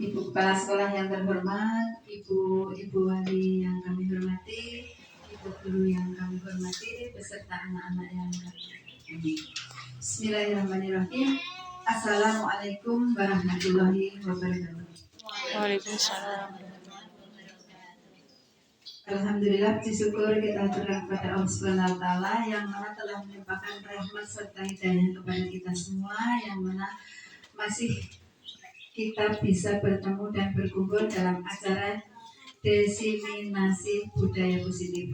Ibu Kepala Sekolah yang terhormat, Ibu Wali yang kami hormati, Ibu Guru yang kami hormati, beserta anak-anak yang kami hormati. Bismillahirrahmanirrahim. Assalamualaikum warahmatullahi wabarakatuh. Waalaikumsalam. Alhamdulillah, puji syukur kita aturkan kepada Allah Subhanahu wa Ta'ala yang mana telah melimpahkan rahmat serta hidayah kepada kita semua, yang mana masih kita bisa bertemu dan berkumpul dalam acara diseminasi budaya positif.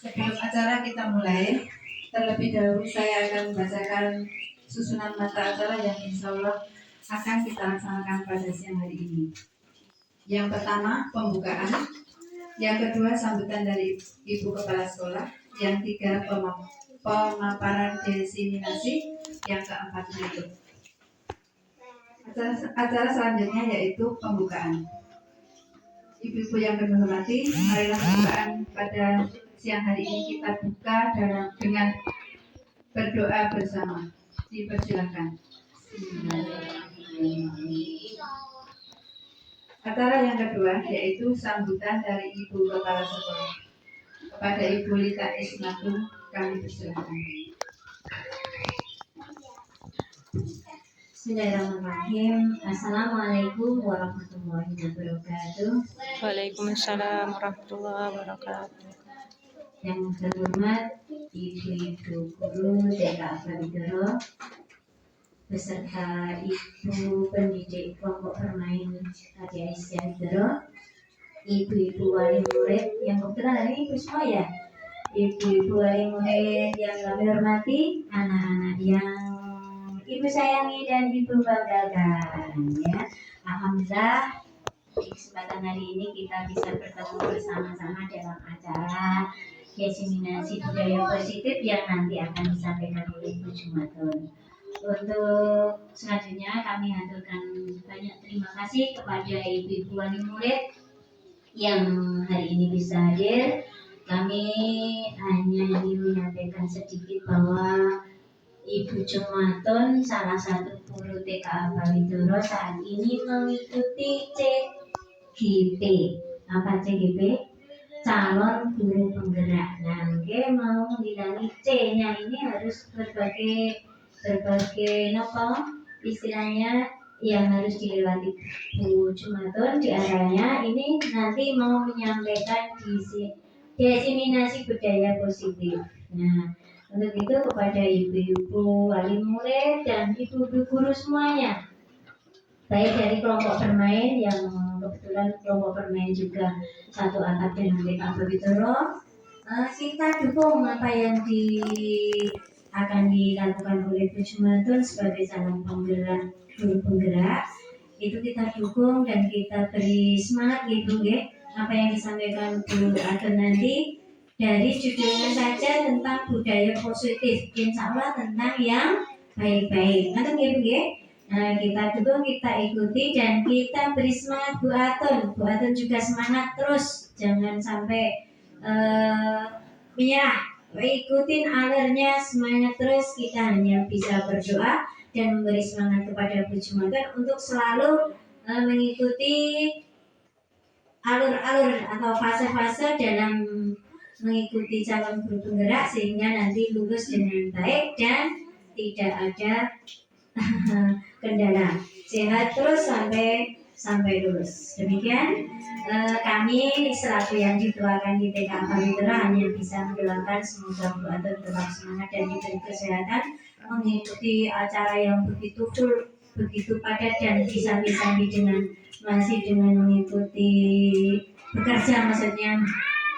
Sebelum acara kita mulai, terlebih dahulu saya akan membacakan susunan mata acara yang insya Allah akan kita laksanakan pada siang hari ini. Yang pertama, pembukaan. Yang kedua, sambutan dari Ibu Kepala Sekolah. Yang tiga, pemaparan diseminasi. Yang keempat, menutup. Acara selanjutnya yaitu pembukaan. Ibu-ibu yang kami hormati, marilah pembukaan pada siang hari ini kita buka dengan berdoa bersama. Dipersilakan. Acara yang kedua yaitu sambutan dari Ibu Kepala Sekolah. Kepada Ibu Lita Ismatul kami persilakan. Bismillahirrahmanirrahim. Assalamualaikum warahmatullahi wabarakatuh. Waalaikumsalam warahmatullahi wabarakatuh. Yang terhormat Ibu Guru TK Abdidoro beserta Ibu Pendidik Kelompok Bermain Adi Aisyah Doro, Ibu-ibu wali murid yang kebetulan hari ini Ibu semua ya, Ibu-ibu wali murid yang kami hormati, anak-anak yang Ibu sayangi dan Ibu banggakan ya. Alhamdulillah di kesempatan hari ini kita bisa bertemu bersama-sama dalam acara diseminasi budaya positif yang nanti akan disampaikan oleh Ibu Jumatun. Untuk selanjutnya kami haturkan banyak terima kasih kepada ibu-ibu wali murid yang hari ini bisa hadir. Kami hanya ingin menyampaikan sedikit bahwa Ibu Jumatun, salah satu guru TK Abdidoro, saat ini mengikuti CGP. Apa CGP? Calon guru penggerak. Nah, mau mengilangi C-nya ini harus berbagai apa istilahnya yang harus dilewati Bu Jumatun. Di antaranya ini nanti mau menyampaikan diseminasi budaya positif. Nah, untuk itu kepada ibu-ibu wali murid dan ibu-ibu guru semuanya, baik dari kelompok bermain yang kebetulan kelompok bermain juga satu atap dengan TK Abdidoro, kita dukung apa yang akan dilakukan oleh Bu Jumatun sebagai calon penggerak guru penggerak. Itu kita dukung dan kita beri semangat gitu apa yang disampaikan Bu Atun nanti. Dari judulnya saja tentang budaya positif, insya Allah tentang yang baik-baik. Nanti nah, kita dukung, kita ikuti dan kita beri semangat Bu Atun. Bu Atun juga semangat terus, jangan sampai menyerah. Ikutin alurnya, semangat terus. Kita hanya bisa berdoa dan memberi semangat kepada Bu Jumatun untuk selalu mengikuti alur-alur atau fase-fase dalam mengikuti calon guru penggerak sehingga nanti lulus dengan baik dan tidak ada kendala, sehat terus sampai lulus. Demikian kami selaku yang dituakan di TK Abdidoro hanya bisa mendoakan semoga Bu Atun tetap semangat dan diberi kesehatan mengikuti acara yang begitu full, begitu padat dan bisa-bisa masih dengan mengikuti bekerja, maksudnya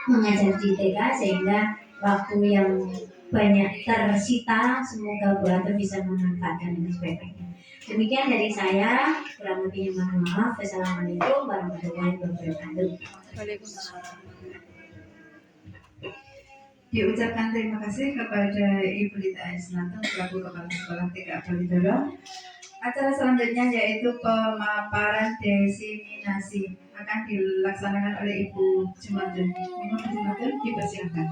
mengajar di TK sehingga waktu yang banyak tersita, semoga Bu Atun bisa memanfaatkan dengan sebaik-baiknya. Demikian dari saya, kurang lebihnya mohon maaf. Wassalamualaikum warahmatullahi wabarakatuh. Diucapkan terima kasih kepada Ibu Lita Ismatul selaku Kepala Sekolah TK Abdidoro. Acara selanjutnya yaitu pemaparan diseminasi akan dilaksanakan oleh Ibu Jumatun. Ibu Jumatun dipersilakan.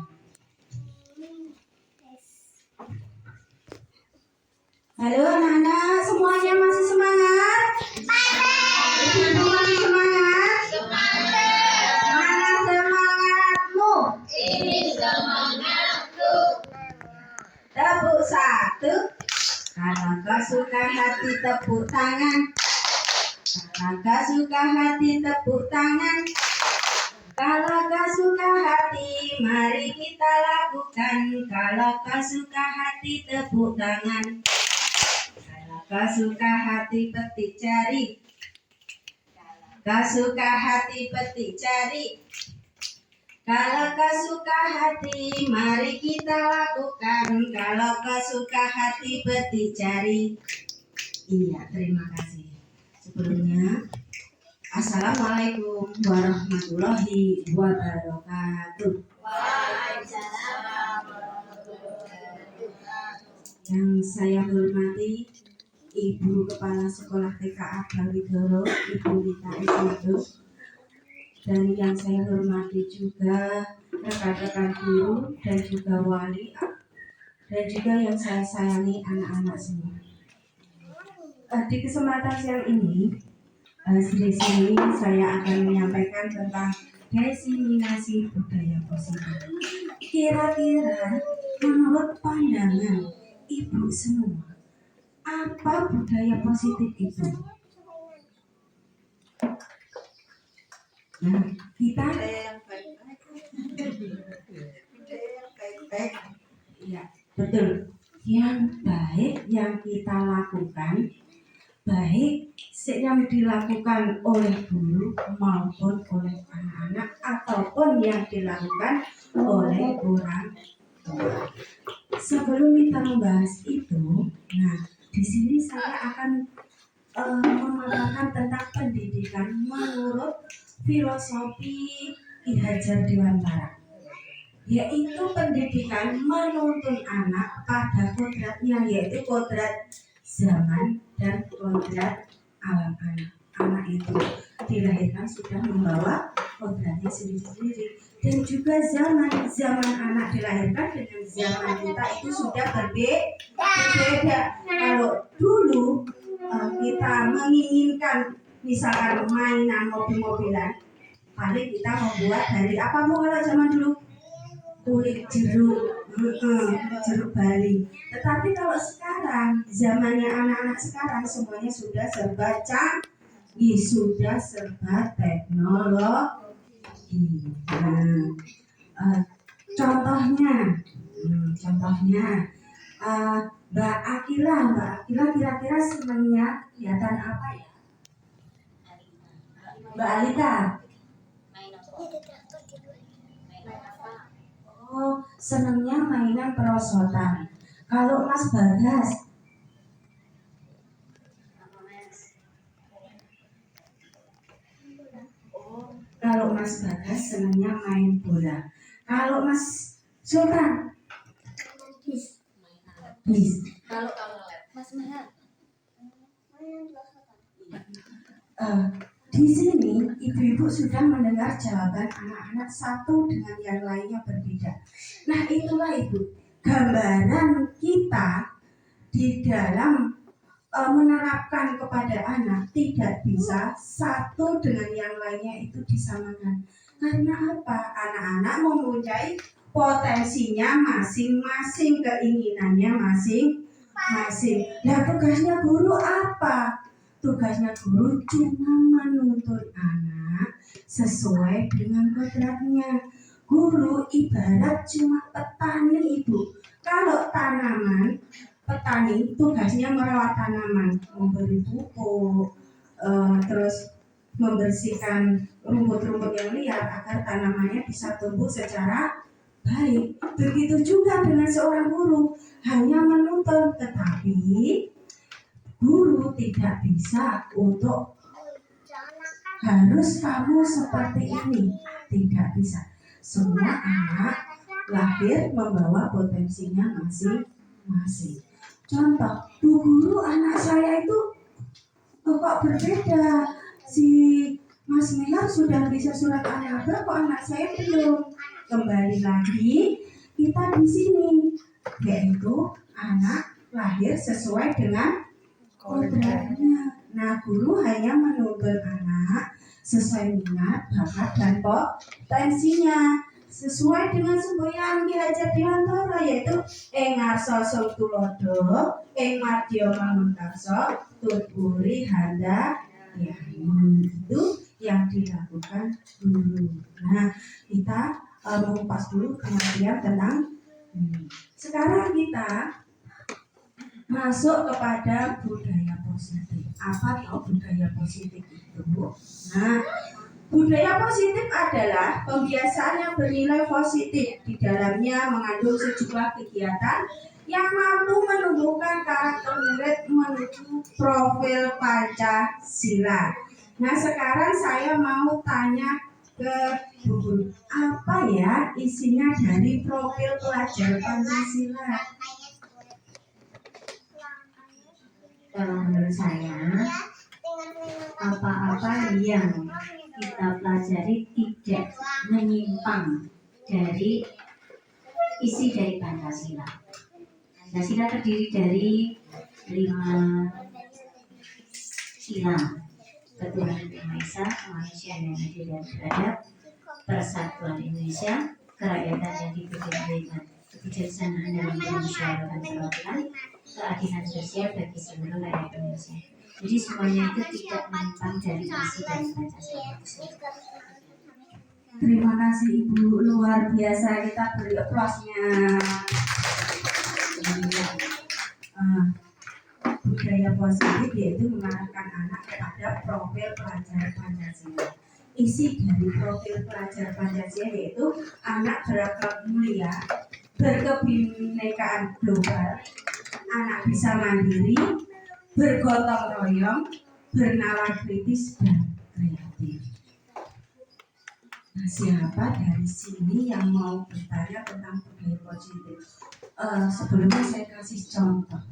Halo anak-anak, semuanya masih semangat? Ibu masih semangat? Mana semangatmu? Ini semangatku. Tepuk satu. Kalau kau suka hati tepuk tangan. Kalau kau suka hati tepuk tangan. Kalau kau suka hati, mari kita lakukan. Kalau kau suka hati tepuk tangan. Kalau kau suka hati petik jari. Kau suka hati petik jari. Kalau kau suka hati, mari kita lakukan. Kalau kau suka hati petik jari. Iya, terima kasih. Sebelumnya, Assalamualaikum warahmatullahi wabarakatuh. Yang saya hormati Ibu Kepala Sekolah TK Agrawidoro, Ibu Rita Ismail, dan yang saya hormati juga rekan-rekan guru dan juga wali, dan juga yang saya sayangi anak-anak semua. Di kesempatan siang ini, di sini saya akan menyampaikan tentang diseminasi budaya positif. Kira-kira menurut pandangan ibu semua, apa budaya positif itu? Nah, kita ya, betul. Yang baik yang kita lakukan, baik yang dilakukan oleh guru maupun oleh anak-anak ataupun yang dilakukan oleh orang tua. Sebelum kita membahas itu, nah di sini saya akan memaparkan tentang pendidikan menurut filosofi Ki Hajar Dewantara, yaitu pendidikan menuntun anak pada kodratnya, yaitu kodrat zaman dan kodrat alam anak. Anak itu dilahirkan sudah membawa kodratnya sendiri-sendiri, dan juga zaman anak dilahirkan dengan zaman kita itu sudah berbeda. Kalau dulu kita menginginkan misalkan mainan mobil-mobilan, paling kita membuat dari apa bu kalau zaman dulu? Kulit jeruk, jeruk bali. Tetapi kalau sekarang, zamannya anak-anak sekarang semuanya sudah serba canggih, sudah serba teknologi. Contohnya, Mbak Akila kira-kira senangnya kegiatan apa ya? Mbak Alika? Oh, senangnya mainan perosotan. Kalau Mas Bagas? Oh, kalau Mas Bagas senangnya main bola. Kalau Mas Sultan? Bis. Kalau Mas Mahat? Di sini ibu-ibu sudah mendengar jawaban anak-anak satu dengan yang lainnya berbeda. Nah itulah ibu gambaran kita di dalam menerapkan kepada anak, tidak bisa satu dengan yang lainnya itu disamakan. Karena apa? Anak-anak mempunyai potensinya masing-masing, keinginannya masing-masing. Nah tugasnya guru apa? Tugasnya guru cuma menuntun anak sesuai dengan kodratnya. Guru ibarat cuma petani ibu. Kalau tanaman, petani tugasnya merawat tanaman, memberi pupuk, terus membersihkan rumput-rumput yang liar agar tanamannya bisa tumbuh secara baik. Begitu juga dengan seorang guru, hanya menuntun, tetapi guru tidak bisa untuk harus kamu seperti ini, tidak bisa. Semua anak lahir membawa potensinya masing-masing. Contoh, Bu Guru, anak saya itu kok berbeda. Si Mas Milar sudah bisa surat Al-Baqarah, kok anak saya belum. Kembali lagi kita di sini, yaitu anak lahir sesuai dengan kodratnya. Nah, guru hanya menuntun anak sesuai minat, bakat, dan potensinya, sesuai dengan semboyan Ki Hajar Dewantara, yaitu ing ngarsa sing tulodo, ing madya manungkarsa, tuturi handa ya. Itu yang dilakukan guru. Nah, kita mengupas dulu pengertian tentang ini. Sekarang kita masuk kepada budaya positif. Apa tahu budaya positif itu? Nah, budaya positif adalah pembiasaan yang bernilai positif. Di dalamnya mengandung sejumlah kegiatan yang mampu menumbuhkan karakter murid menuju profil Pancasila. Nah, sekarang saya mau tanya ke Bu Guru, apa ya isinya dari profil pelajar Pancasila? Kalau menurut saya, apa-apa yang kita pelajari tidak menyimpang dari isi dari Pancasila. Pancasila terdiri dari 5 sila: ketuhanan yang Maha Esa, kemanusiaan yang adil dan beradab, persatuan Indonesia, kerakyatan yang dipimpin dengan kebijaksanaan dalam permusyawaratan perwakilan, keadilan sosial bagi seluruh rakyat Indonesia. Jadi semuanya itu tidak menyimpang dari isi dari Pancasila. Terima kasih Ibu, luar biasa, kita beri aplausnya. Budaya positif yaitu mengarahkan anak kepada profil pelajar Pancasila. Isi dari profil pelajar Pancasila yaitu anak berakhlak mulia, berkebinekaan global, anak bisa mandiri, bergotong royong, bernalar kritis, dan kreatif. Nah, siapa dari sini yang mau bertanya tentang budaya positif? Sebelumnya saya kasih contoh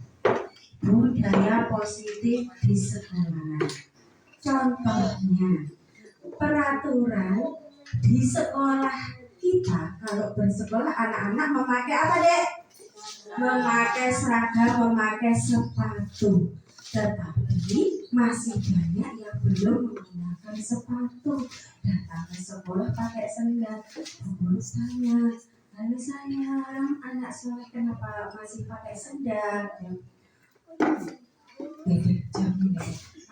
budaya positif di sekolah. Contohnya, peraturan di sekolah kita kalau bersekolah anak-anak memakai apa, Dek? Memakai seragam, memakai sepatu. Tetapi masih banyak yang belum menggunakan sepatu. Datang ke sekolah pakai sendal. Guru tanya, "Halo sayang, anak soleh kenapa masih pakai sendal?"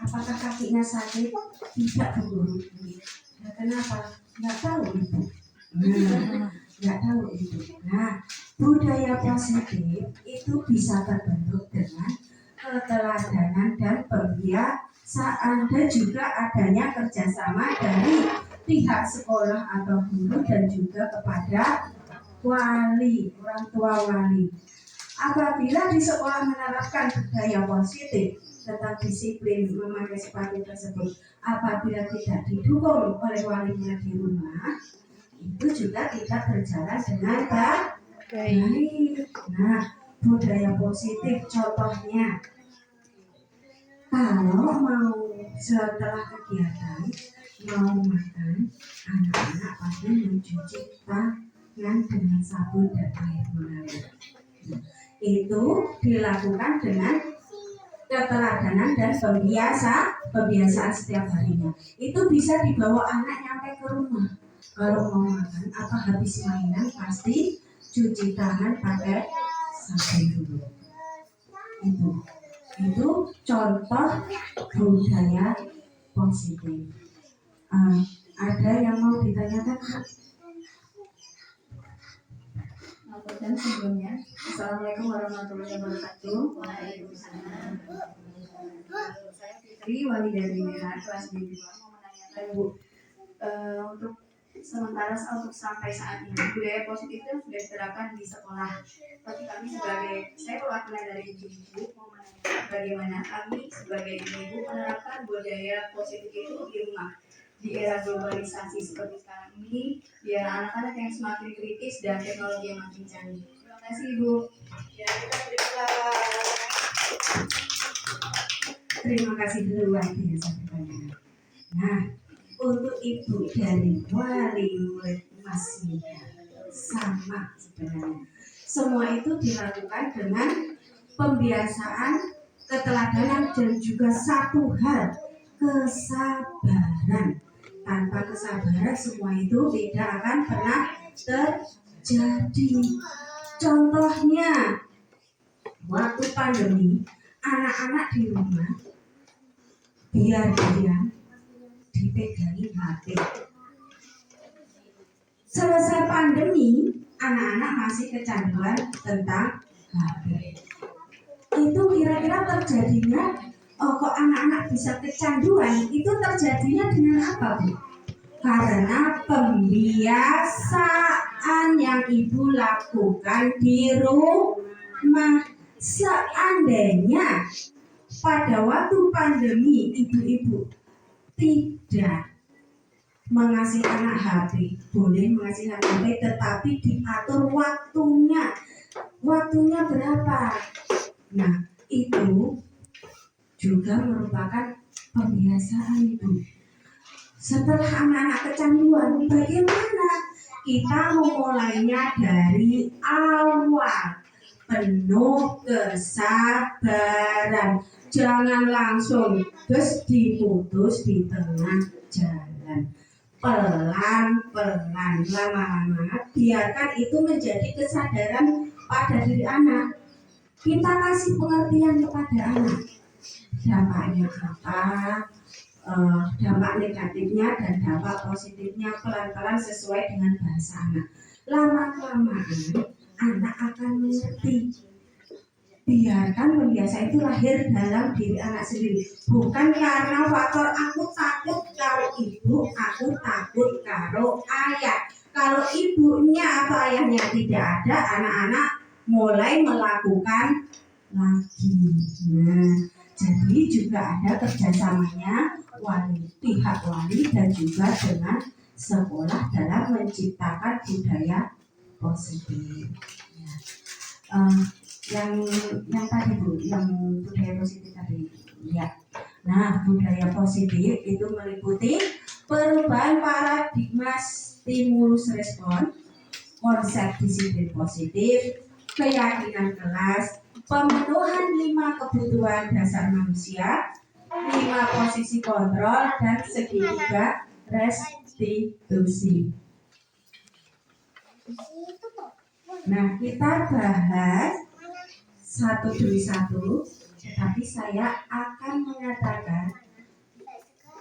Apakah kakinya sakit? Tidak, Bu Guru. Nah, kenapa? Nggak tahu Ibu. Nggak tahu Ibu. Nah, budaya positif itu bisa terbentuk dengan keteladanan dan pembiasaan, dan juga adanya kerjasama dari pihak sekolah atau guru dan juga kepada wali, orang tua wali. Apabila di sekolah menerapkan budaya positif tentang disiplin memakai sepatu tersebut, apabila tidak didukung oleh wali murid di rumah, itu juga tidak berjalan dengan baik. Nah, budaya positif contohnya, kalau mau setelah kegiatan mau makan, anak-anak pasti mencuci tangan dengan sabun dan air mengalir. Itu dilakukan dengan keteladanan dan pembiasaan setiap harinya. Itu bisa dibawa anak nyampe ke rumah. Kalau mau makan atau habis mainan pasti cuci tangan pakai sabun dulu. Itu contoh budaya positif. Ada yang mau ditanyakan? Dan sebelumnya, Assalamualaikum warahmatullahi wabarakatuh. Waalaikumsalam. Saya Fitri, wali dari Merah kelas 2. Mau menanyakan Bu, untuk sementara untuk sampai saat ini budaya positif itu sudah diterapkan di sekolah. Tapi kami sebagai, saya perwakilan dari ibu-ibu mau menanyakan bagaimana kami sebagai ibu menerapkan budaya positif itu di rumah. Di era globalisasi seperti sekarang ini, di era anak-anak yang semakin kritis dan teknologi yang makin canggih. Terima kasih Ibu. Ya, kita berikan. Terima kasih dulu waktunya saya bertanya. Nah, untuk ibu dari wali murid masih sama sebenarnya. Semua itu dilakukan dengan pembiasaan, keteladanan, dan juga satu hal, kesabaran. Tanpa kesabaran semua itu tidak akan pernah terjadi. Contohnya, waktu pandemi, anak-anak di rumah biar dia dipegangi HP. Selesai pandemi, anak-anak masih kecanduan tentang HP. Itu kira-kira terjadinya, kok anak-anak bisa kecanduan, itu terjadinya dengan apa, Bu? Karena pembiasaan yang ibu lakukan di rumah. Seandainya pada waktu pandemi ibu-ibu tidak mengasih anak HP, boleh mengasih anak HP, tetapi diatur waktunya. Waktunya berapa? Nah, itu juga merupakan pembiasaan ibu. Setelah anak-anak kecanduan, bagaimana? Kita memulainya dari awal. Penuh kesabaran. Jangan langsung terus diputus di tengah jalan. Pelan-pelan, lama-lama, biarkan itu menjadi kesadaran pada diri anak. Kita kasih pengertian kepada anak. Dampaknya apa? Dampak negatifnya dan dampak positifnya pelan-pelan sesuai dengan bahasa anak. Lama-kelamaan anak akan mengerti. Biarkan pembiasaan itu lahir dalam diri anak sendiri, bukan karena faktor aku takut karo ibu, aku takut karo ayah. Kalau ibunya atau ayahnya tidak ada, anak-anak mulai melakukan lagi. Nah, jadi juga ada kerjasamanya pihak wali dan juga dengan sekolah dalam menciptakan budaya positif. Yang tadi Bu, yang budaya positif tadi ya. Nah, budaya positif itu meliputi perubahan paradigma stimulus respon, konsep disiplin positif, keyakinan kelas, pemenuhan 5 kebutuhan dasar manusia, 5 posisi kontrol, dan segitiga restitusi. Nah, kita bahas satu demi satu, tetapi saya akan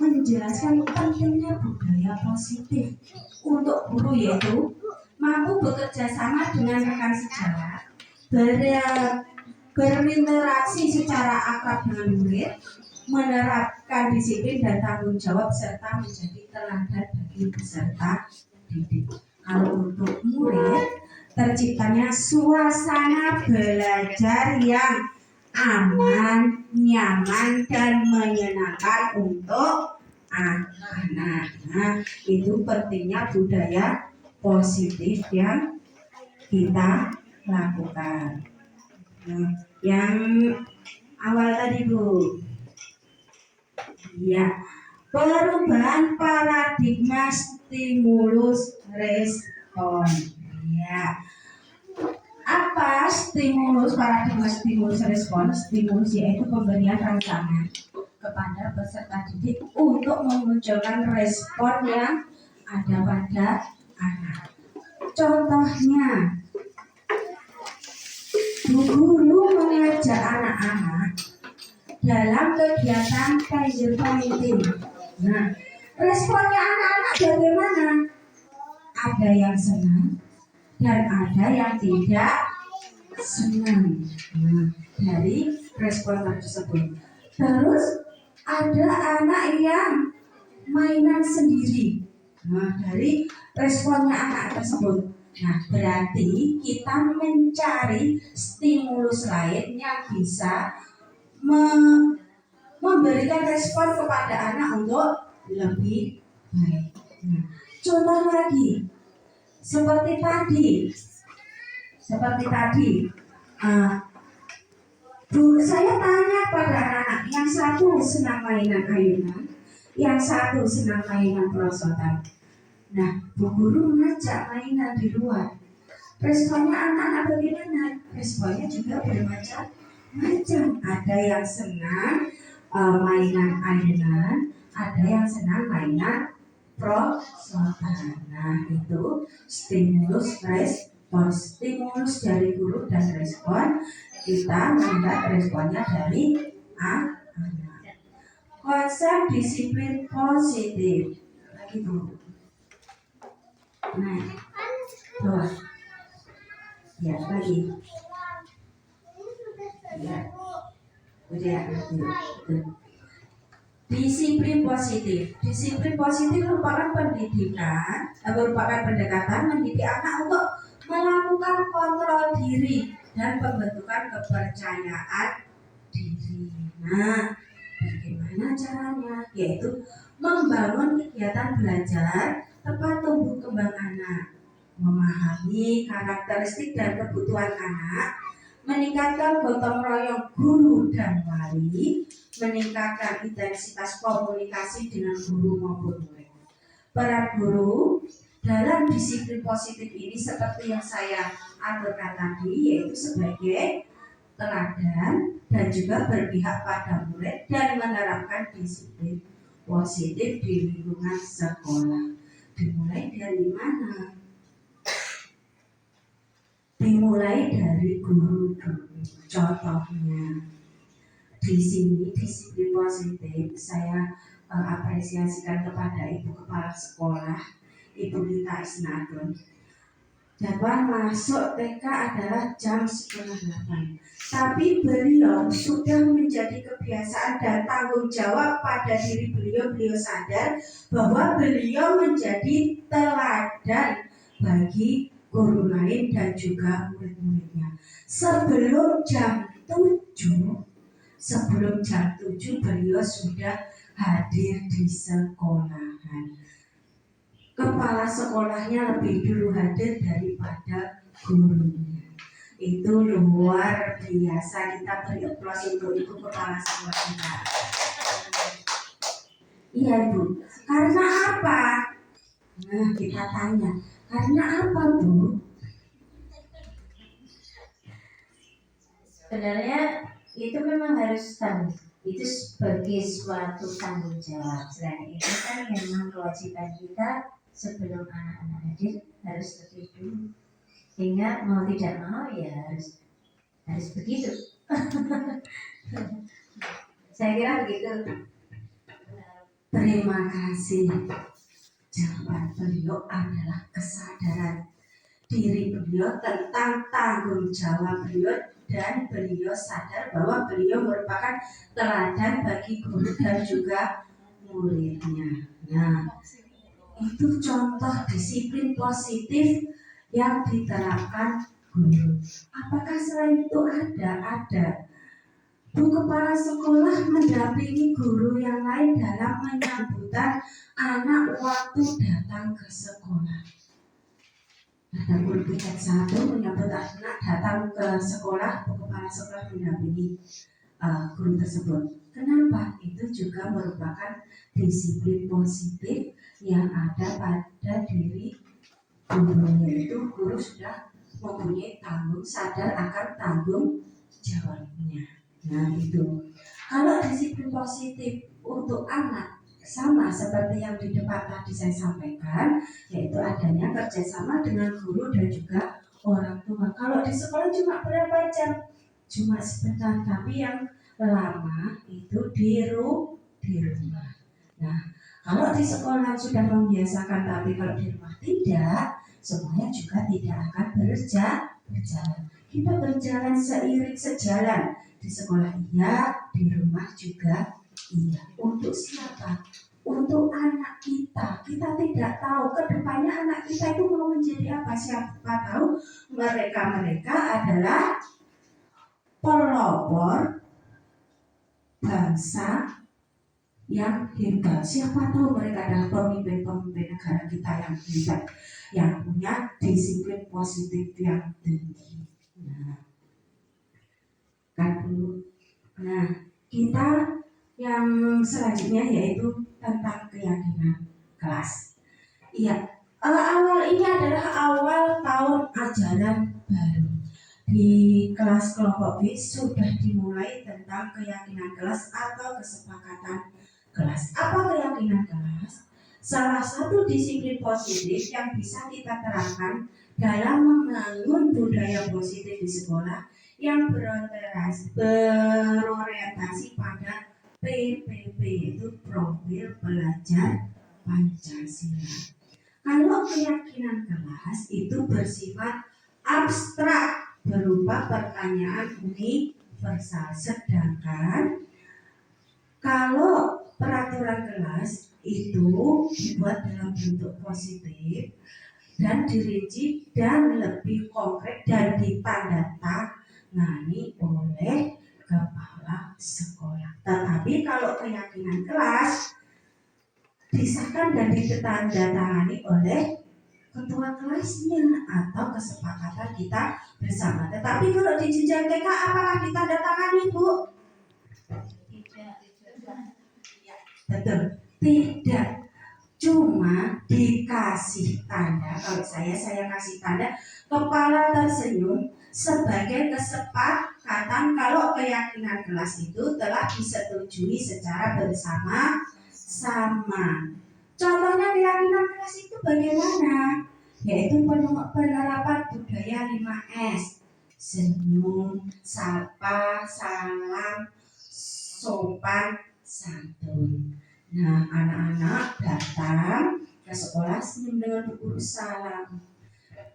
menjelaskan pentingnya budaya positif untuk guru, yaitu mampu bekerja sama dengan rekan sejawat, berinteraksi secara akrab dengan murid, menerapkan disiplin dan tanggung jawab, serta menjadi teladan bagi peserta didik. Kalau untuk murid, terciptanya suasana belajar yang aman, nyaman, dan menyenangkan untuk anak-anak. Nah, itu pentingnya budaya positif yang kita lakukan. Nah, yang awal tadi Bu, ya, perubahan paradigma stimulus respon. Ya, apa stimulus, paradigma stimulus respon? Stimulus yaitu pemberian rangsangan kepada peserta didik untuk memunculkan respon yang ada pada anak. Contohnya, guru mengajak anak-anak dalam kegiatan pager painting. Nah, responnya anak-anak bagaimana? Ada yang senang dan ada yang tidak senang. Nah, dari respon tersebut. Terus ada anak yang mainan sendiri. Nah, dari responnya anak tersebut. Nah, berarti kita mencari stimulus lain yang bisa memberikan respon kepada anak untuk lebih baik. Nah, contoh lagi, seperti tadi, saya tanya pada anak-anak, yang satu senang mainan ayunan, yang satu senang mainan perosotan. Nah, Bu Guru mengajak mainan di luar. Responnya anak-anak bagaimana? Responnya juga macam. Ada yang senang mainan ayunan, ada yang senang mainan prosotan. Nah, itu stimulus respons. Stimulus dari guru dan respon, kita melihat responnya dari anak. Konsep disiplin positif. Lagi Bu. Nah, bawah. Ya, lagi. Ya. Udah ya, Disiplin positif. Disiplin positif merupakan merupakan pendekatan mendidik anak untuk melakukan kontrol diri dan pembentukan kepercayaan diri. Nah, bagaimana caranya? Yaitu membangun kegiatan belajar tepat tumbuh kembang anak, memahami karakteristik dan kebutuhan anak, meningkatkan gotong royong guru dan wali, meningkatkan intensitas komunikasi dengan guru maupun murid. Peran guru dalam disiplin positif ini seperti yang saya aturkan tadi, yaitu sebagai teladan dan juga berpihak pada murid dan menerapkan disiplin positif di lingkungan sekolah. Dimulai dari mana? Dimulai dari guru dulu. Contohnya di sini disiplin positif saya apresiasikan kepada Ibu Kepala Sekolah, Ibu Lita Isnadun. Jadwal masuk TK adalah jam 7:30. Tapi beliau sudah menjadi kebiasaan dan tanggung jawab pada diri beliau. Beliau sadar bahwa beliau menjadi teladan bagi guru lain dan juga murid-muridnya. Sebelum jam 7 beliau sudah hadir di sekolahan. Kepala sekolahnya lebih dulu hadir daripada gurunya. Itu luar biasa. Kita beri aplaus untuk itu kepala sekolah kita. Iya Bu. Karena apa? Nah, kita tanya. Karena apa Bu? Sebenarnya itu memang harus tanggung. Itu sebagai suatu tanggung jawab. Selain itu kan memang kewajiban kita sebelum anak-anak hadir harus lebih dulu. Sehingga mau tidak mau ya harus begitu. Saya kira begitu. Terima kasih. Jawaban beliau adalah kesadaran diri beliau tentang tanggung jawab beliau, dan beliau sadar bahwa beliau merupakan teladan bagi guru dan juga muridnya. Nah, itu contoh disiplin positif yang diterapkan guru. Apakah selain itu ada? Bu Kepala Sekolah mendampingi guru yang lain dalam menyambutan anak waktu datang ke sekolah. Ada guru tingkat 1 menyambut anak datang ke sekolah, Bu Kepala Sekolah mendampingi guru tersebut. Kenapa? Itu juga merupakan disiplin positif yang ada pada diri guru, yaitu guru sudah mempunyai sadar akan tanggung jawabnya. Nah itu. Kalau disiplin positif untuk anak sama seperti yang di depan tadi saya sampaikan, yaitu adanya kerjasama dengan guru dan juga orang tua. Kalau di sekolah cuma berapa jam? Cuma sebentar, tapi yang lama itu di rumah. Nah, kalau di sekolah sudah membiasakan, tapi kalau di rumah tidak, semuanya juga tidak akan berjalan. Kita berjalan seiring sejalan. Di sekolah iya, di rumah juga iya. Untuk siapa? Untuk anak kita. Kita tidak tahu ke depannya anak kita itu mau menjadi apa. Siapa tahu mereka adalah pelopor bangsa yang hebat. Siapa tahu mereka adalah pemimpin negara kita yang hebat, yang punya disiplin positif yang tinggi. Nah, kita yang selanjutnya yaitu tentang keyakinan kelas. Iya, awal ini adalah awal tahun ajaran baru. Di kelas kelompok B sudah dimulai tentang keyakinan kelas atau kesepakatan kelas. Apa keyakinan kelas? Salah satu disiplin positif yang bisa kita terapkan dalam membangun budaya positif di sekolah yang berorientasi pada PPP, yaitu profil pelajar Pancasila. Kalau keyakinan kelas itu bersifat abstrak berupa pertanyaan universal, sedangkan kalau peraturan kelas itu dibuat dalam bentuk positif dan dirinci dan lebih konkret dan ditandatangani oleh kepala sekolah. Tetapi kalau keyakinan kelas disahkan dan ditandatangani oleh ketua kelasnya atau kesepakatan kita bersama. Tetapi kalau di jenjang TK apakah ditandatangani, Bu? Betul, tidak. Cuma dikasih tanda. Kalau saya kasih tanda, kepala tersenyum sebagai kesepakatan kalau keyakinan kelas itu telah disetujui secara bersama-sama. Contohnya keyakinan kelas itu bagaimana? Yaitu penerapan budaya 5S. Senyum, sapa, salam, sopan, santun. Nah, anak-anak datang ke sekolah senyum dengan Bu Guru, salam,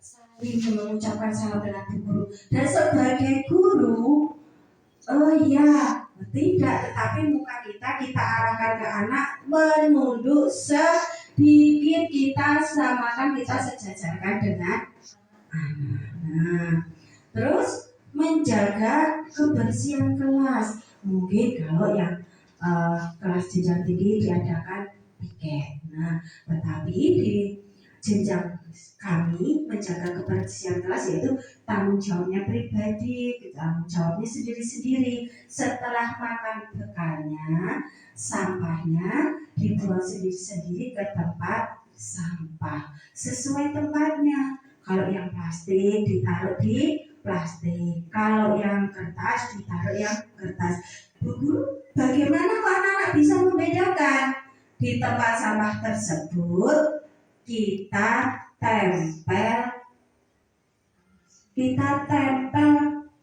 saling mengucapkan salam dengan Bu Guru. Dan sebagai guru, oh iya, tidak, tetapi muka kita arahkan ke anak, menunduk sedikit, kita samakan, kita sejajarkan dengan anak. Nah, terus menjaga kebersihan kelas. Mungkin kalau yang kelas jenjang tinggi diadakan piket. Nah, tetapi di jenjang kami menjaga kebersihan kelas yaitu tanggung jawabnya pribadi, tanggung jawabnya sendiri-sendiri. Setelah makan bekalnya, sampahnya dibuang sendiri-sendiri ke tempat sampah sesuai tempatnya. Kalau yang plastik ditaruh di plastik, kalau yang kertas ditaruh yang kertas. Bu Guru, bagaimana kok anak-anak bisa membedakan? Di tempat sampah tersebut kita tempel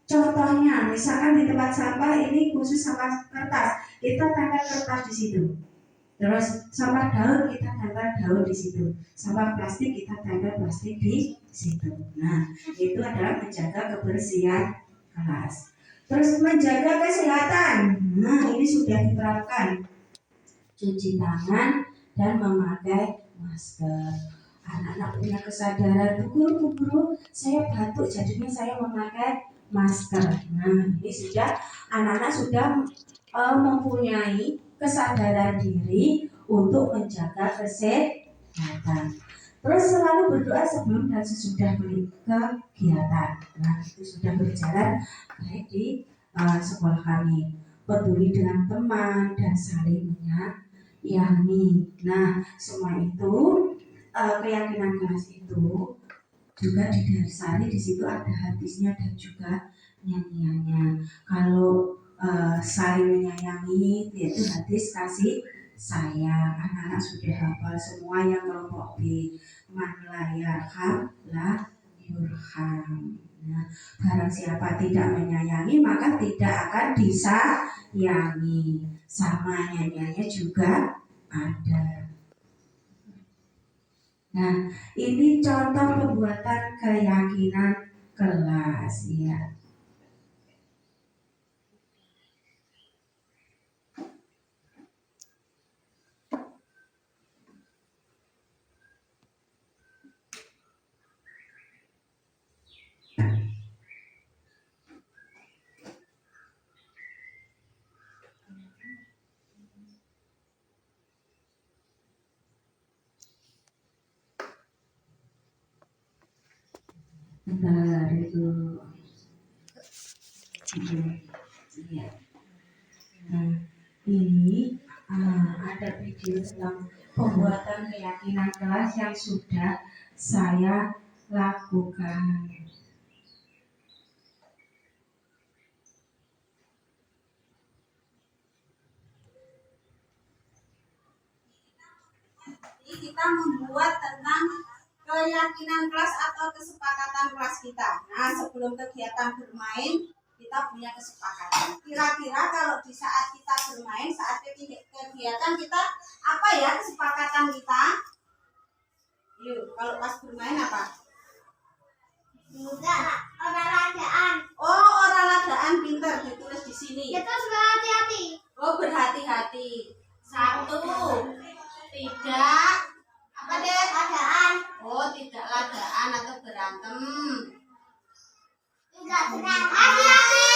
contohnya, misalkan di tempat sampah ini khusus sampah kertas, kita tempel kertas di situ. Terus sampah daun kita tempel daun di situ, sampah plastik kita tempel plastik di situ. Nah, itu adalah menjaga kebersihan kelas. Terus menjaga kesehatan. Nah, ini sudah diterapkan. Cuci tangan dan memakai masker. Anak-anak punya kesadaran, Bu Guru, saya batuk jadinya saya memakai masker. Nah, ini sudah anak-anak sudah mempunyai kesadaran diri untuk menjaga kesehatan. Terus selalu berdoa sebelum dan sesudah kegiatan. Nah, itu sudah berjalan baik di sekolah kami. Peduli dengan teman dan saling menyayangi. Nah, semua itu keyakinan kelas itu juga didasari di situ ada hadisnya dan juga nyanyiannya. Kalau saling menyayangi yaitu hadis kasih sayang. Anak-anak sudah hafal semua yang kelompok B. Man la yarham la yurham. Nah, barang siapa tidak menyayangi maka tidak akan disayangi. Sama nyanyiannya juga ada. Nah, ini contoh pembuatan keyakinan kelas ya. Bentar itu ya. Nah, ini ada video tentang pembuatan keyakinan kelas yang sudah saya lakukan. kita membuat tentang keyakinan kelas atau kesepakatan kelas kita. Nah, sebelum kegiatan bermain, kita punya kesepakatan. Kira-kira kalau di saat kita bermain, saat kegiatan kita, apa ya kesepakatan kita? Yuk, kalau pas bermain apa? Olahragaan. Oh, olahragaan, pinter, ditulis di sini. Kita berhati-hati. Oh, berhati-hati. 1, tidak apa deh? Lagaan. Oh, tidak lagaan atau berantem. Tidak hati-hati.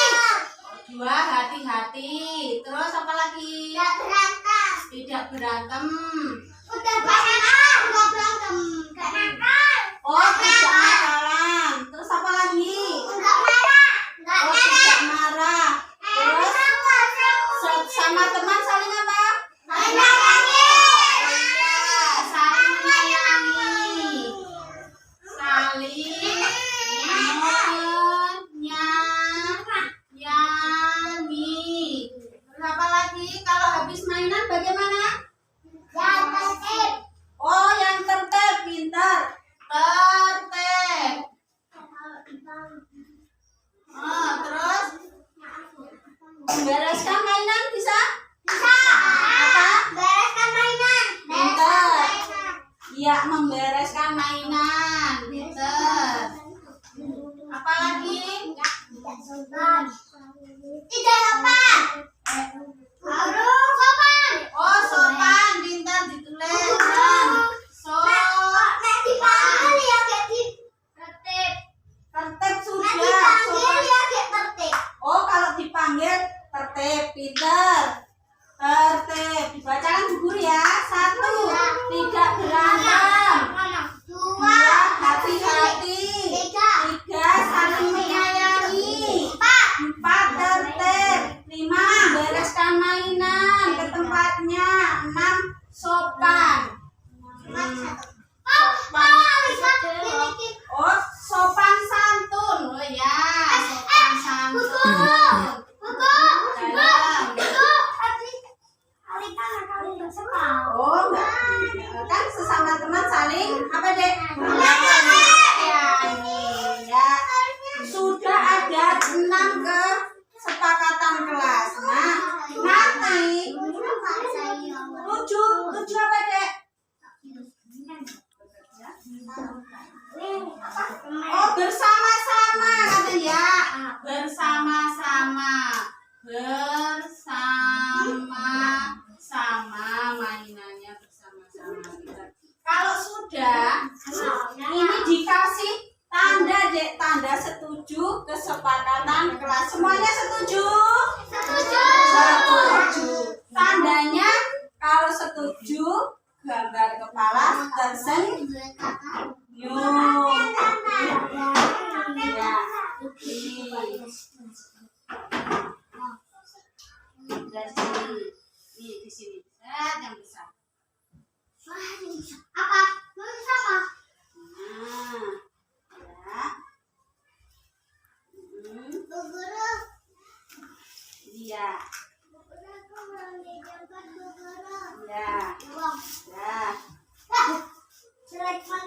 2, hati-hati. Terus apa lagi? Tidak berantem. Tidak berantem. Udah berantem. Udah berantem. Gak nakal. Oh, tidak nakalan. Terus apa lagi? Enggak marah. Enggak Oh, marah. tidak marah. Terus sama teman saling apa? Menyayangi. Iya, saling menyayangi. Saling menyayangi. Terus apa lagi? Kalau habis mainan bagaimana? Yang tertib. Oh, yang tertib, pintar. Tertib. Oh, terus membereskan mainan bisa? Bisa. Apa? Bereskan mainan. Pintar. Iya, membereskan mainan. Pintar. Apa lagi? Tidak sopan. Tidak sopan. Harus sopan. Oh, sopan, pintar ditulis. Sopan. Nek dipanggil ya kayak di tertib. Tertib Nek sudah. dipanggil Sopan. ya kayak tertib. Oh, kalau dipanggil tertib, pintar. Tertib. Dibacakan Bu Guru ya. 1, tidak berantem. 2, hati-hati. 3, saling menyayangi. 4, tertib. 5, membereskan mainan ke tempatnya. 6, sopan. Oh, sopan santun. Oh ya, sopan santun. Oh, enggak. Kan sesama teman saling apa, Dek? Menyayangi. Ya. Sudah ada 6 kesepakatan kelas. Nah, nanti 7 apa, Dek? Oh, bersama-sama katanya. Bersama-sama. Bersama-sama mainannya bersama-sama. Kalau sudah ini dikasih tanda, Dek, tanda setuju kesepakatan kelas. Semuanya setuju? Setuju. Tandanya kalau setuju gambar kepala tersenyum. Ya. Dari sini. Nih, di sini. Yang besar. Apa? Nulis apa? Nah. Ya. Bu Guru. Iya. Bu Guru, aku mau dijemput Bu Guru. Ya. Uang. Ya. Jelek man.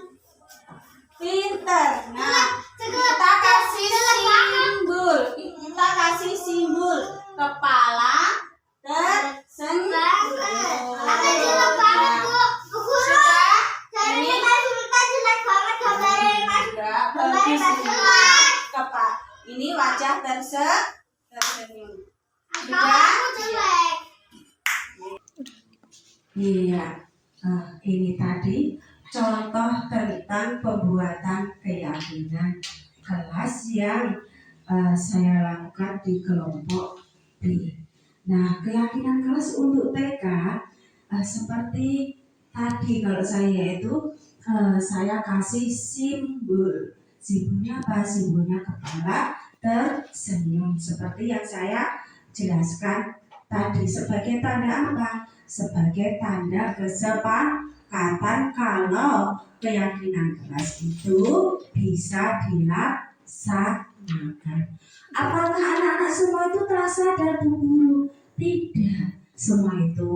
Pinter. Nah, kita kasih simbol. Kita kasih simbol kepala tersenyum. Ada jelek banget, Bu. Bu Guru. Sudah? Dari Ini kita jelek banget gambarnya, Mas. sudah bagus ini. Ini wajah tersenyum. Kalau aku jelek. Iya, ini tadi contoh tentang pembuatan keyakinan kelas yang saya lakukan di kelompok B. Nah, keyakinan kelas untuk TK seperti tadi kalau saya itu saya kasih simbol. Simbolnya apa? Simbolnya kepala tersenyum seperti yang saya jelaskan tadi. Sebagai tanda apa? Sebagai tanda kesepakatan kalau keyakinan kelas itu bisa dilaksanakan. Apakah anak-anak semua itu telah sadar Bu Guru? Tidak. Semua itu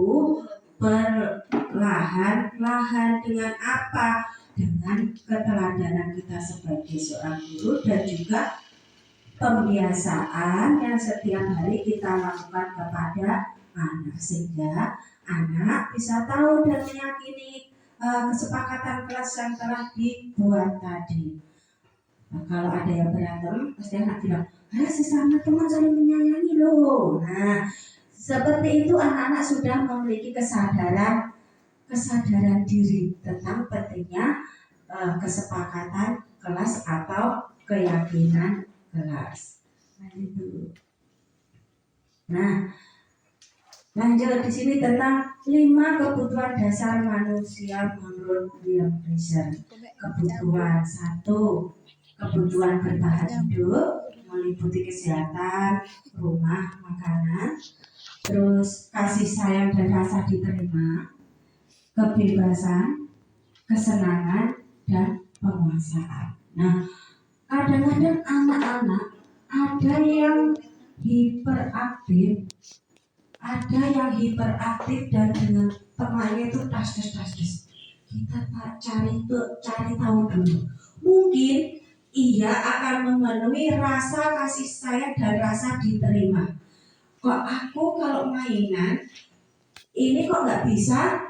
perlahan-lahan. Dengan apa? Dengan keteladanan kita sebagai seorang guru dan juga pembiasaan yang setiap hari kita lakukan kepada anak, sehingga anak bisa tahu dan meyakini kesepakatan kelas yang telah dibuat tadi. Nah, kalau ada yang berantem, pasti anak bilang, sesama teman saling menyayangi loh. Nah, seperti itu anak-anak sudah memiliki kesadaran diri tentang pentingnya kesepakatan kelas atau keyakinan kelas. Nah, lanjut di sini tentang 5 kebutuhan dasar manusia menurut William Fraser. Kebutuhan 1, kebutuhan bertahan hidup, meliputi kesehatan, rumah, makanan, terus kasih sayang dan rasa diterima, kebebasan, kesenangan, dan penguasaan. Nah, kadang-kadang anak-anak ada yang hiperaktif, dan dengan temannya itu tas. Kita cari tahu dulu. Mungkin ia akan memenuhi rasa kasih sayang dan rasa diterima. Kok aku kalau mainan ini kok nggak bisa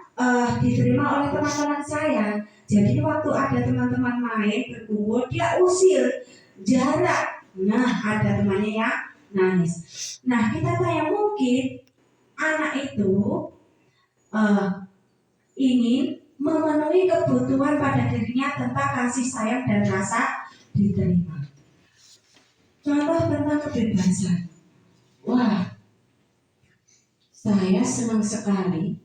diterima oleh teman-teman saya. Jadi waktu ada teman-teman main berkumpul, dia usir jarak. Nah, ada temannya yang nangis. Nah, kita tanya, mungkin anak itu ingin memenuhi kebutuhan pada dirinya tentang kasih sayang dan rasa diterima. Contoh tentang kebebasan. Wah, saya senang sekali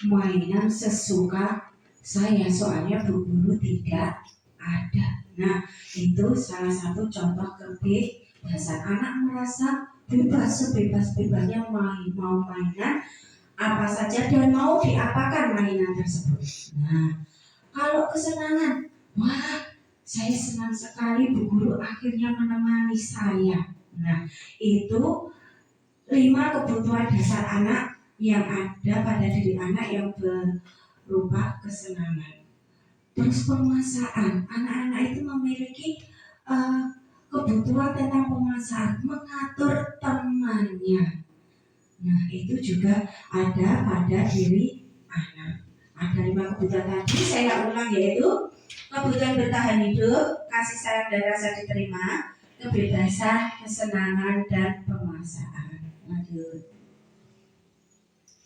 mainan sesuka saya, soalnya bu guru tidak ada. Nah, itu salah satu contoh kebebasan. Anak merasa bebas, sebebas-bebasnya mau mainan apa saja dan mau diapakan mainan tersebut. Nah, kalau kesenangan, wah, saya senang sekali bu guru akhirnya menemani saya. Nah, itu 5 kebutuhan dasar anak yang ada pada diri anak yang berupa kesenangan. Terus penguasaan, anak-anak itu memiliki kebutuhan tentang penguasaan, mengatur temannya. Nah, itu juga ada pada diri anak. Ada 5 kebutuhan tadi, saya ulang, yaitu kebutuhan bertahan hidup, kasih sayang dan rasa diterima, kebebasan, kesenangan, dan penguasaan. Lanjut.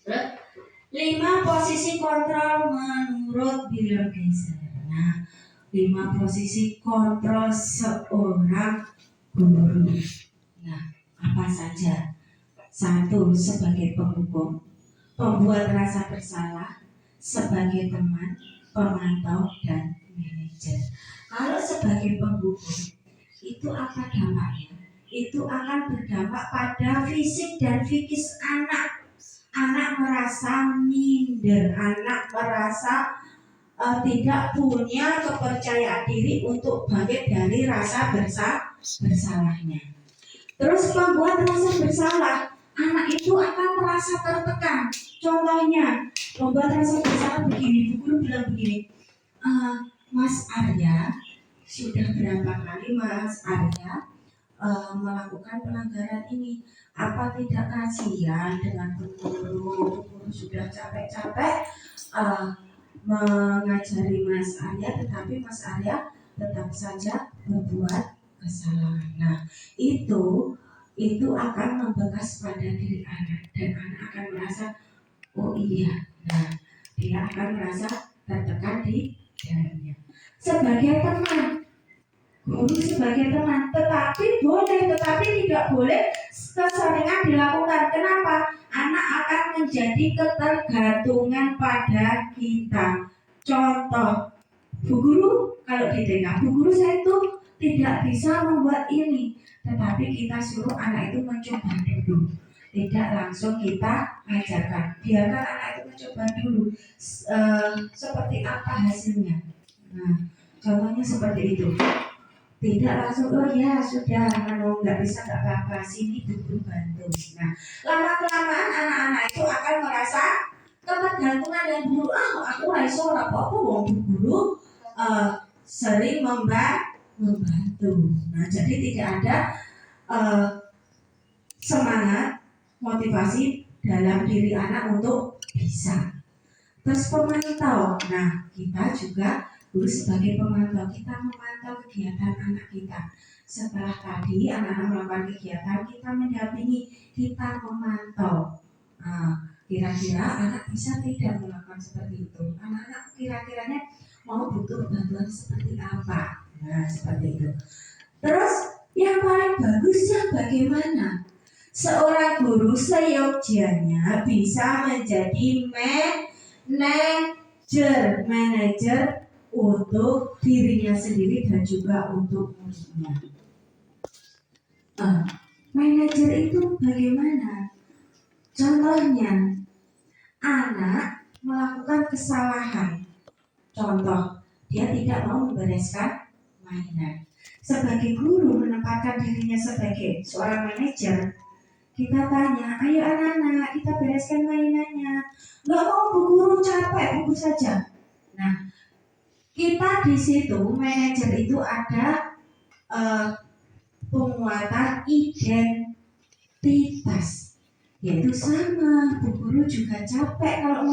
5 posisi kontrol menurut William Fraser. Nah, 5 posisi kontrol seorang guru. Nah, apa saja? 1, sebagai penghukum, pembuat rasa bersalah, sebagai teman, pemantau, dan manajer. Kalau sebagai penghukum, itu apa dampaknya? Itu akan berdampak pada fisik dan psikis anak. Anak merasa minder, anak merasa tidak punya kepercayaan diri untuk bangkit dari rasa bersalahnya. Terus pembuat rasa bersalah, anak itu akan merasa tertekan. Contohnya, pembuat rasa bersalah begini, bu guru bilang begini, Mas Arya, sudah berapa kali Mas Arya melakukan pelanggaran ini? Apa tidak kasihan dengan bu guru sudah capek-capek mengajari Mas Arya, tetapi Mas Arya tetap saja berbuat kesalahan. Nah, itu akan membekas pada diri anak dan anak akan merasa, oh iya, nah dia akan merasa tertekan di dalamnya. Sebagai teman, guru sebagai teman, tetapi tidak boleh keseringan dilakukan. Kenapa? Anak akan menjadi ketergantungan pada kita. Contoh, bu guru kalau di TK, bu guru saya itu tidak bisa membuat ini, tetapi kita suruh anak itu mencoba dulu. Tidak langsung kita ajarkan, biarkan anak itu mencoba dulu seperti apa hasilnya. Nah, contohnya seperti itu. Tidak langsung, oh ya sudah, nggak bisa nggak apa-apa, sini dulu bantu. Nah, lama-kelamaan anak-anak itu akan merasa ketergantungan dengan guru. Aku ora iso ora apa-apa wong guru sering membantu. Nah, jadi tidak ada semangat motivasi dalam diri anak untuk bisa. Terus pemantau. Nah, kita juga guru sebagai pemantau, kita memantau kegiatan anak kita. Setelah tadi anak-anak melakukan kegiatan, kita mendampingi, kita memantau. Kira-kira anak bisa tidak melakukan seperti itu? Anak-anak kira-kiranya mau butuh bantuan seperti apa? Nah, seperti itu. Terus yang paling bagusnya bagaimana? Seorang guru seyogyanya bisa menjadi manajer untuk dirinya sendiri dan juga untuk muridnya. Manajer itu bagaimana? Contohnya, anak melakukan kesalahan. Contoh, dia tidak mau membereskan mainan. Sebagai guru menempatkan dirinya sebagai seorang manajer, kita tanya, ayo anak-anak, kita bereskan mainannya. Nggak mau, Bu Guru, capek, buku saja. Nah, kita di situ, manajer itu ada penguatan identitas. Yaitu sama, Bu Guru juga capek kalau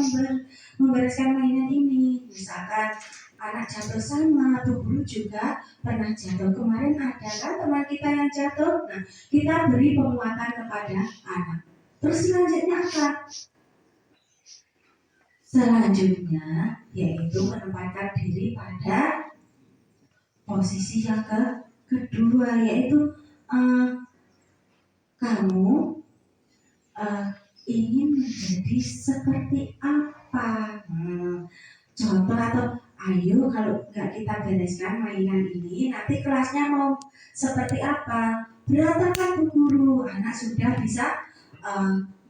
membereskan mainan ini. Misalkan anak jatuh sama, Bu Guru juga pernah jatuh. Kemarin ada kan teman kita yang jatuh. Nah, kita beri penguatan kepada anak. Terus selanjutnya apa? Selanjutnya yaitu menempatkan diri pada posisi yang kedua, yaitu kamu ingin menjadi seperti apa? Contoh atau ayo kalau nggak kita bereskan mainan ini, nanti kelasnya mau seperti apa? Berantakan, Bu Guru. Anak sudah bisa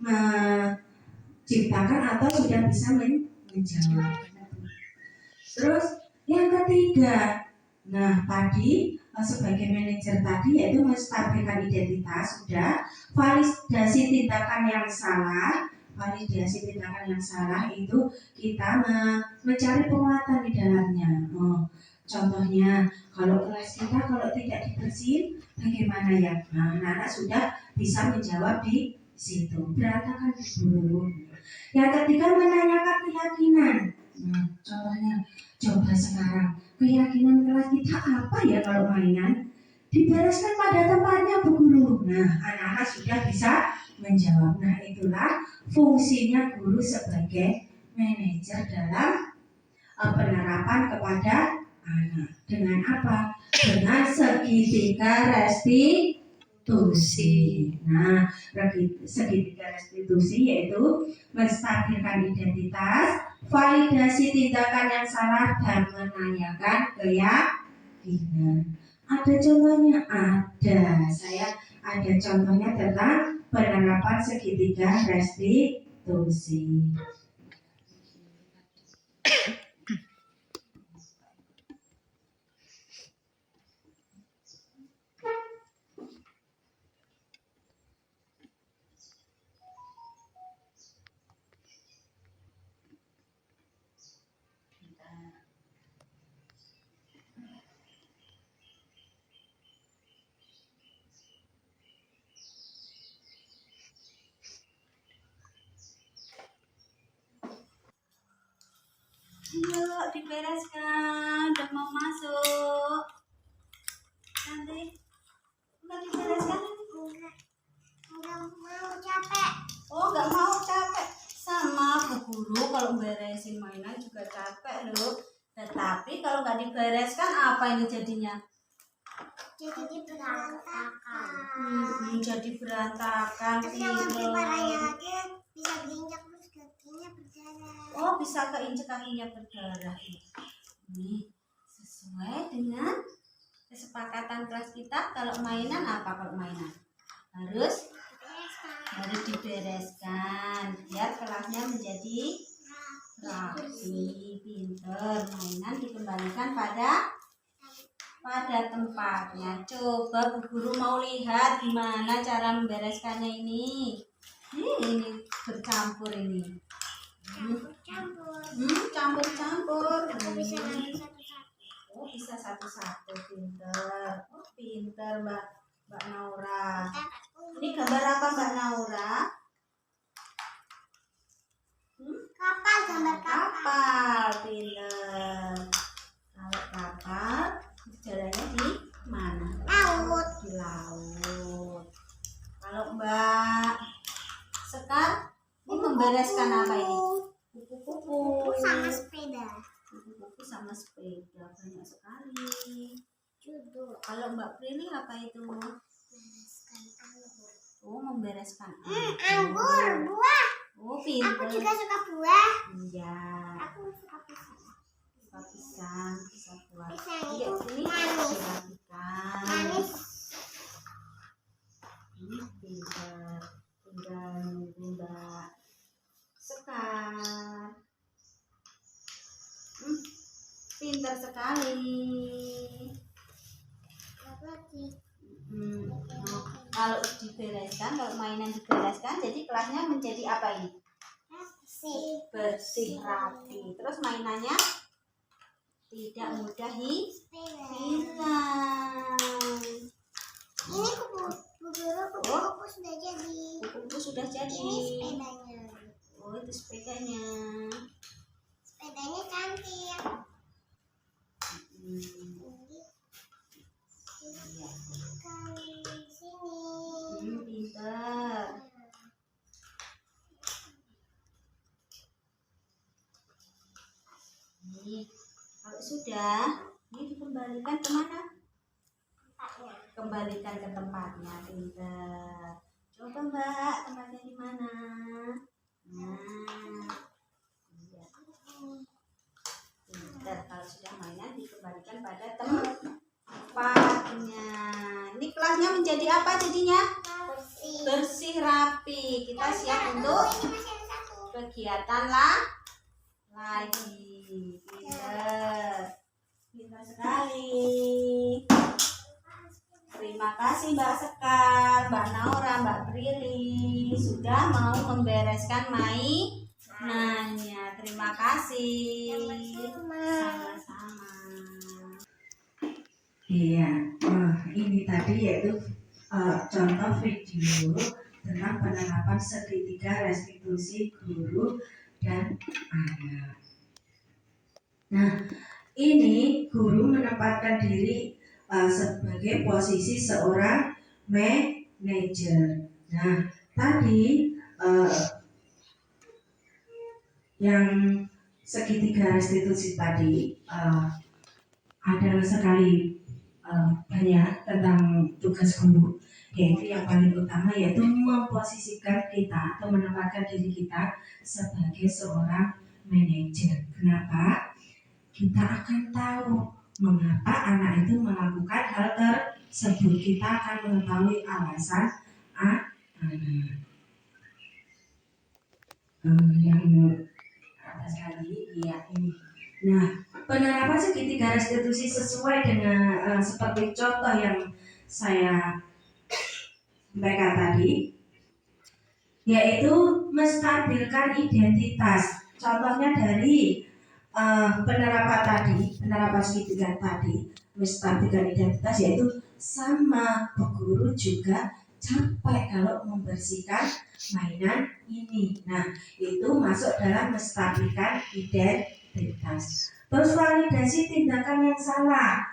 menciptakan atau sudah bisa menjawab. Terus yang ketiga, nah tadi sebagai manajer tadi yaitu menstabilkan identitas, sudah. Validasi tindakan yang salah. Validasi tindakan yang salah itu kita mencari penguatan di dalamnya. Contohnya, kalau kelas kita kalau tidak dibersihin, bagaimana ya? Nah, anak-anak sudah bisa menjawab di situ. Berantakan dulu. Yang ketiga, menanyakan keyakinan. Contohnya, coba sekarang keyakinan kelas kita apa ya kalau mainan? Dibereskan pada tempatnya, Bu Guru. Nah, anak-anak sudah bisa menjawab. Nah, itulah fungsinya guru sebagai manajer dalam penerapan kepada anak. Dengan apa? Dengan segitiga restitusi. Nah, segitiga restitusi yaitu menstabilkan identitas, validasi tindakan yang salah, dan menanyakan keyakinan. Ada contohnya? Ada. Saya ada contohnya tentang penerapan segitiga restitusi. Yuk dibereskan, udah mau masuk. Nanti udah dibereskan? Enggak mau, capek. Oh, enggak mau, capek. Sama Bu Guru kalau beresin mainan juga capek loh. Tetapi kalau nggak dibereskan apa ini jadinya? Jadi berantakan. Jadi berantakan. Terus yang lebih parahnya lagi bisa diinjak terus kakinya berdarah. Oh, bisa keinjak kakinya berdarah. Ini sesuai dengan kesepakatan kelas kita. Kalau mainan apa? Kalau mainan harus dibereskan biar kelasnya menjadi rapi, pinter. Mainan dikembalikan pada tempatnya. Coba Bu Guru mau lihat gimana cara membereskannya ini. Ini bercampur ini. Campur-campur. Aku bisa ngambil satu-satu. Oh, bisa satu-satu. Pinter. Oh, pinter Mbak Naura. Ini gambar apa Mbak Naura? Kapal, gambar kapal. Kapal. Pinter. Kalau kapal jalannya di mana? Laut. Di laut. Kalau Mbak Sekar, ini membereskan apa ini? Kupu-kupu. Sama sepeda. Kupu-kupu sama sepeda, banyak sekali. Judul. Kalau Mbak Prilly apa itu? Bereskan anggur. Oh, membereskan Anggur, buah. Oh, Aku pinter. juga suka buah. Iya. Aku suka pisang. Suka pisang, bisa buah. Pisang Iya, itu ini manis. dirapikan. Manis. Ini pinter. Tinggal nunggu Mbak Sekar. Pinter sekali. Apa lagi? Oh, kalau dibereskan, kalau mainan dibereskan, jadi kelasnya menjadi apa ini? Bersih, rapi. Terus mainannya tidak mudah Sepeda. hilang. Ini kupu-kupu sudah jadi. Kupu-kupu sudah jadi. Ini sepedanya. Oh, itu sepedanya. Sepedanya cantik. Hmm, iya. Kan sini. Pinter. Nih, kalau sudah, ini dikembalikan kemana? Tempatnya. Kembalikan ke tempatnya, pinter. Coba Mbak, tempatnya di mana? Nah, iya. Pinter. Kalau sudah mainan dikembalikan pada tempatnya. Ini kelasnya menjadi apa jadinya? Bersih. Bersih, rapi. Kita siap untuk Ini masih ada satu. kegiatan lah lagi. Pinter. Pinter sekali. Terima kasih Mbak Sekar, Mbak Naura, Mbak Prilly sudah mau membereskan mainannya. Terima kasih. Sama-sama. Iya, ini tadi yaitu contoh video tentang penerapan segitiga restitusi guru dan anak. Nah, ini guru menempatkan diri sebagai posisi seorang manajer. Nah, tadi yang segitiga restitusi tadi ada sekali banyak tentang tugas guru, yaitu yang paling utama yaitu memposisikan kita atau menempatkan diri kita sebagai seorang manajer. Kenapa? Kita akan tahu mengapa anak itu melakukan hal tersebut. Kita akan mengetahui alasan anak. Yang atas tadi, ya ini. Nah, penerapan segitiga restitusi sesuai dengan seperti contoh yang saya sampaikan tadi, yaitu menstabilkan identitas. Contohnya dari penerapan segitiga tadi, menstabilkan identitas, yaitu sama guru juga capek kalau membersihkan mainan ini. Nah, itu masuk dalam menstabilkan identitas. Terus validasi tindakan yang salah.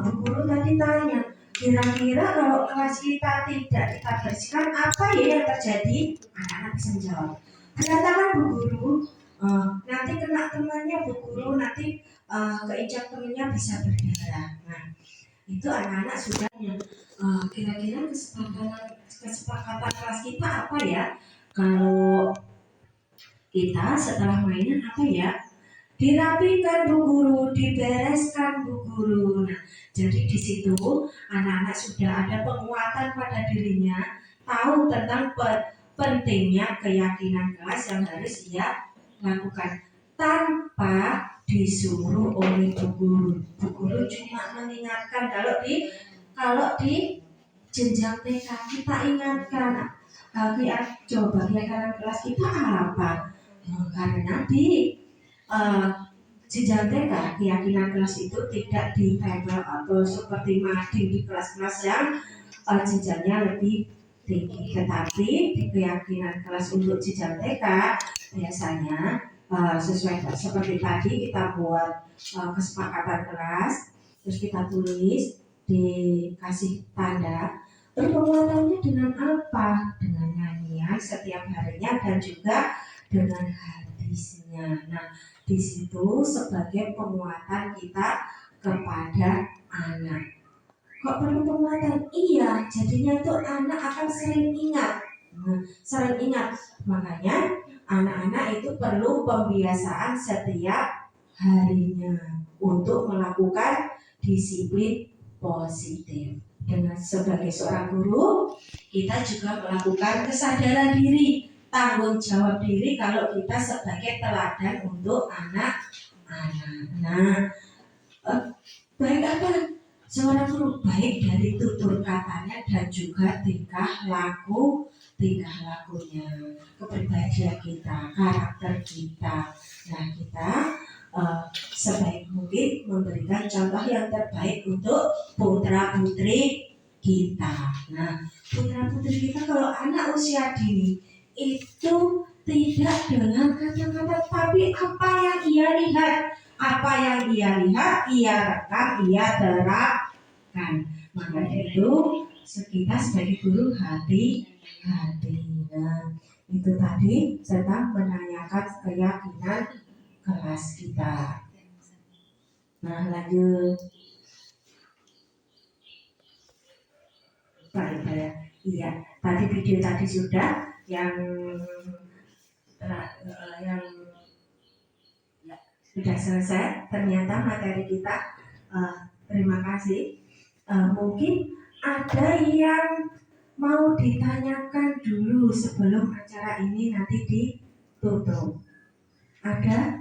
Bu guru tadi tanya, kira-kira kalau kelas kita tidak kita bersihkan, apa ya yang terjadi? Anak-anak bisa menjawab. Ternyata kan Bu guru, nanti kena temannya Bu guru, nanti keinjak temannya bisa berdarah. Nah, itu anak-anak sudah kira-kira kesepakatan kelas kita apa ya? Kalau kita setelah mainan apa ya? Dirapikan Bu guru, dibereskan Bu guru. Nah, jadi di situ anak-anak sudah ada penguatan pada dirinya, tahu tentang pentingnya keyakinan kelas yang harus ia lakukan tanpa disuruh oleh Bu guru. Bu guru cuma mengingatkan. Kalau di jenjang TK kita ingatkan, coba kegiatan kelas kita apa? Karena di jenjang TK keyakinan kelas itu tidak ditempel atau seperti mading di kelas-kelas yang jenjangnya lebih tinggi, tetapi di keyakinan kelas untuk jenjang TK biasanya sesuai seperti tadi kita buat kesepakatan kelas, terus kita tulis, dikasih tanda, terus penguatannya dengan apa? Dengan nyanyian setiap harinya dan juga dengan hadisnya. Nah, di situ sebagai penguatan kita kepada anak. Kok perlu penguatan? Iya, jadinya itu anak akan sering ingat. Sering ingat. Makanya anak-anak itu perlu pembiasaan setiap harinya untuk melakukan disiplin positif. Dengan sebagai seorang guru, kita juga melakukan kesadaran diri, tanggung jawab diri kalau kita sebagai teladan untuk anak-anak. Nah, baik apa? Seorang guru baik dari tutur katanya dan juga tingkah lakunya, kepribadian kita, karakter kita. Nah, kita sebaik mungkin memberikan contoh yang terbaik untuk putra putri kita. Nah, putra putri kita kalau anak usia dini itu tidak dengan kata-kata, tapi apa yang ia lihat, ia rekam, ia terapkan. Maka itu kita sebagai guru hati-hati. Nah, itu tadi tentang menanyakan keyakinan kelas kita. Nah, lanjut. Baik, iya. Tadi video tadi sudah yang sudah selesai. Ternyata materi kita. Terima kasih. Mungkin ada yang mau ditanyakan dulu sebelum acara ini nanti ditutup. Ada?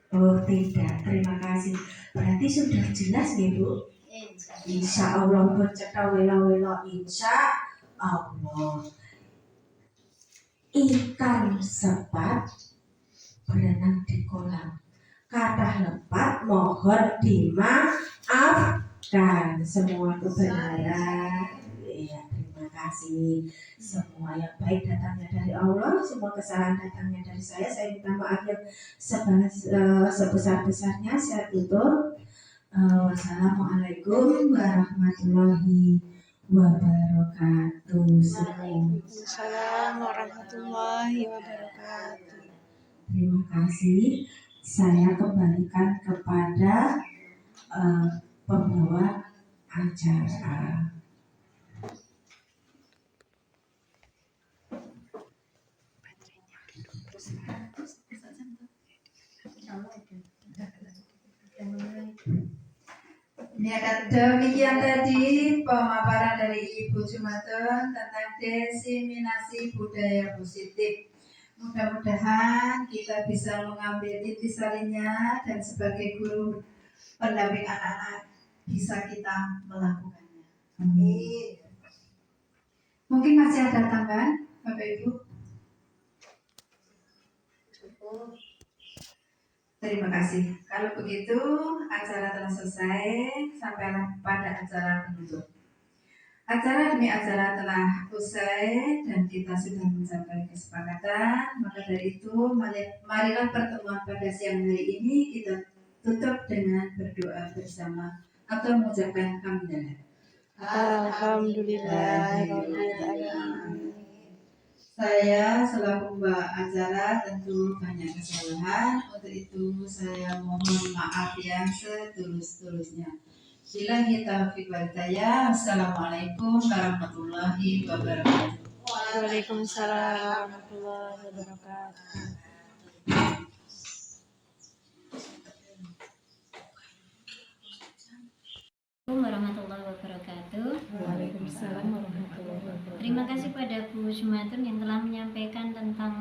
Oh tidak, terima kasih. Berarti sudah jelas nih Bu? Insya Allah berceta wela-wela insya Allah. Ikan sepat berenang di kolam. Kata lepat mohon dimaafkan. Semua kebenaran. Ya, terima kasih. Semua yang baik datangnya dari Allah, semua kesalahan datangnya dari saya. Saya minta maaf yang sebesar-besarnya. Saya tutup. Wassalamualaikum warahmatullahi wabarakatuh. Waalaikumsalam warahmatullahi wabarakatuh. Terima kasih. Saya kembalikan kepada pembawa acara. Ini akan demikian tadi pemaparan dari Ibu Jumatun tentang diseminasi budaya positif. Mudah-mudahan kita bisa mengambil intisarinya dan sebagai guru pendamping anak-anak bisa kita melakukannya. Amin. Mungkin masih ada tambahan, Bapak Ibu? Terima kasih. Kalau begitu, acara telah selesai. Sampailah pada acara penutup. Acara demi acara telah usai dan kita sudah mencapai kesepakatan. Maka dari itu, marilah pertemuan pada siang hari ini kita tutup dengan berdoa bersama atau mengucapkan hamdalah. Alhamdulillah. Saya selaku Mbak acara tentu banyak kesalahan. Untuk itu saya mohon maaf yang setulus-tulusnya. Billahi taufiq wal hidayah. Assalamualaikum warahmatullahi wabarakatuh. Waalaikumsalam warahmatullahi wabarakatuh. Assalamualaikum warahmatullahi wabarakatuh. Waalaikumsalam warahmatullahi wabarakatuh. Terima kasih pada Bu Jumatun yang telah menyampaikan tentang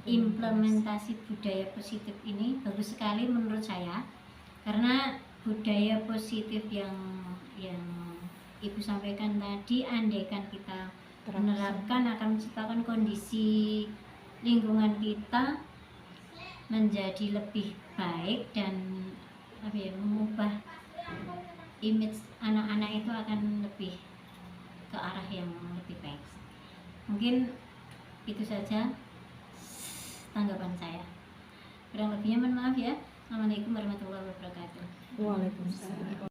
implementasi budaya positif ini. Bagus sekali menurut saya, karena budaya positif yang Ibu sampaikan tadi, andaikan kita menerapkan akan menciptakan kondisi lingkungan kita menjadi lebih baik dan mengubah image anak-anak itu akan lebih ke arah yang lebih baik. Mungkin itu saja tanggapan saya. Kurang lebihnya mohon maaf ya. Assalamualaikum warahmatullahi wabarakatuh. Waalaikumsalam.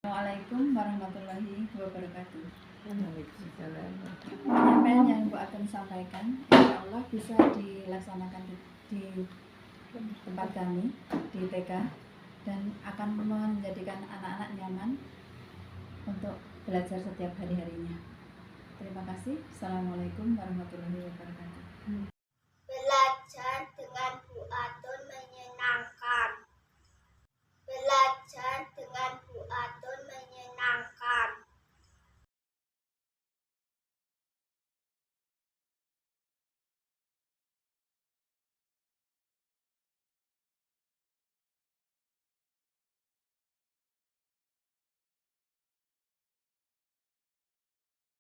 Assalamualaikum warahmatullahi wabarakatuh. Waalaikumsalam. Penyampaian yang Bu akan sampaikan, insya Allah bisa dilaksanakan di tempat kami di TK dan akan menjadikan anak-anak nyaman untuk belajar setiap hari-harinya. Terima kasih. Assalamualaikum warahmatullahi wabarakatuh.